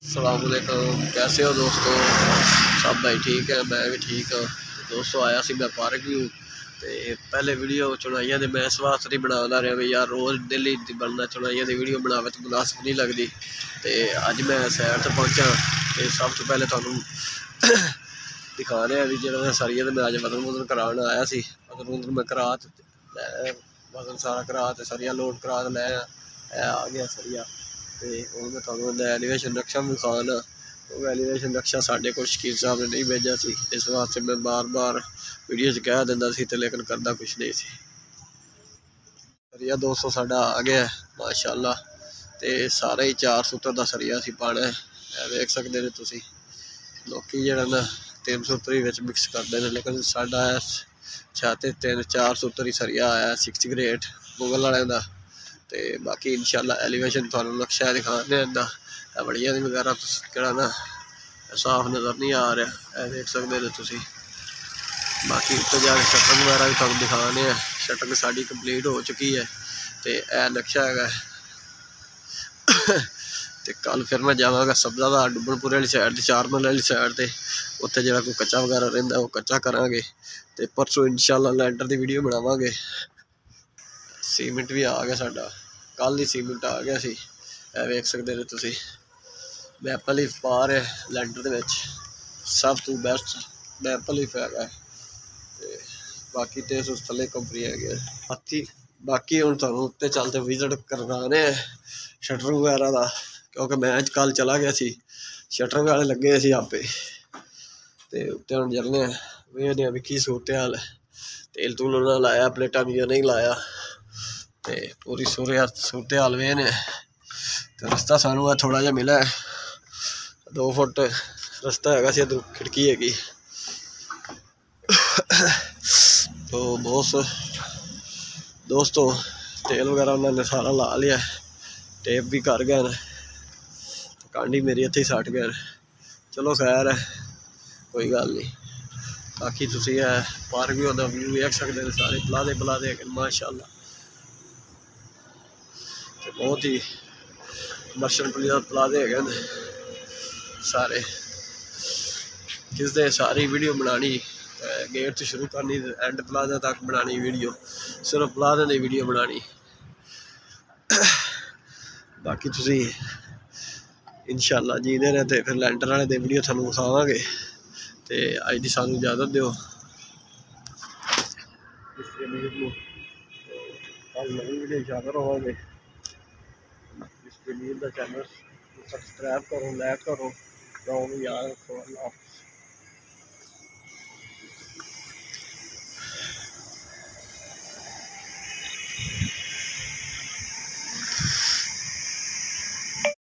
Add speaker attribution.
Speaker 1: अस्सलामुअलैकुम, कैसे हो दोस्तों। सब भाई ठीक है, मैं भी ठीक हाँ। दोस्तों आया सी मैं पार्क भी हूँ। तो पहले वीडियो चुनाइया दे मैं इस वास्ते नहीं बना रहा भी यार रोज़ डेली बनना चुनाइया की वीडियो बनावे तो मुनासिब नहीं लगती। तो अज मैं सैर तो पहुँचा तो सब तो पहले थोनों दिखा रहा भी जो सरिया मैं अज वजन वजन कराने आया सी। वजन वजन मैं करा वजन सारा करा तो सरिया लोड करा लै आ गया सरिया। तो हूँ मैं थोड़ा एलीवेशन नक्शा विखाना वो एलीवेशन नक्शा साढ़े को शकील साहब ने नहीं भेजा सी। इस वास्ते मैं बार बार वीडियो कह दिंदा सी ते लेकिन करता कुछ नहीं सी। सरिया 200 साढ़ा आ गया माशाअल्लाह। तो सारा ही 4 सूत्र का सरिया सी पाना है देख सकते हैं तुसी। लोग जरा ना 300 मिक्स करते हैं लेकिन साढ़ा छाते 3-4 सूत्र ही सरिया आया 60 ग्रेड मुगल वाले का। तो बाकी इंशाल्लाह एलीवेशन थोड़ा नक्शा दिखाने बढ़िया वगैरह कड़ा ना साफ नज़र नहीं आ रहा देख सकते हो तुसी। बाकी उत्तर जाके शटर वगैरह भी थोड़ा दिखाने शटर साड़ी कंप्लीट हो चुकी है। तो यह नक्शा है। तो कल फिर मैं जावागा सब्जा का डुबनपुरे वाली साइड 4 मरले वाली साइड से उत्थे जो कोई कच्चा वगैरह रहा वो कच्चा करा। तो परसों इंशाल्लाह लैंटर की वीडियो बनावे। सीमेंट भी आ गया साडा कल ही सीमेंट आ गया सी वेख सकते हो तुसी। मैपल ही पा रहे लैंटर दे सब तो बेस्ट मैपल ही है। बाकी तो उस थले कंपनी है बाकी हूँ थोड़ा उत्ते चलते विजिट करवाने शटर वगैरह का क्योंकि मैं कल चला गया सी शटर वाले लगे सी आपे। तो उत्ते हम चलने वेखने भी की सूरत हाल है। तेल तूल उन्होंने लाया प्लेटा भी नहीं लाया। तो पूरी सूरत हाल वेखने तो रस्ता सानू थोड़ा जहा मिला है 2 फुट रस्ता है खिड़की हैगी। तो दोस्तों तेल वगैरह उन्होंने सारा ला लिया टेप भी कर गए कांडी मेरी इत्थे ही सट गए। चलो खैर है कोई गल नहीं। बाकी तुसी है पार्क भी होता व्यू देख सकते सारे पलादे है माशाअल्लाह। बहुत ही कमर्शल पलादे है सारे जिसदे सारी वीडियो बनानी गेट तो शुरू करनी एंड प्लाजा तक बनानी वीडियो सिर्फ प्लाजा की वीडियो बनानी। बाकी तुसी इंशाल्लाह जीदे रहे तो फिर लैंटर वाले दे वीडियो थानू विखावांगे। तो अज की सानू इजाजत दो नवी वीडियो शामिल होवांगे। इस जमीन का चैनल सब्सक्राइब करो लाइक करो याद रखो। अल्लाह।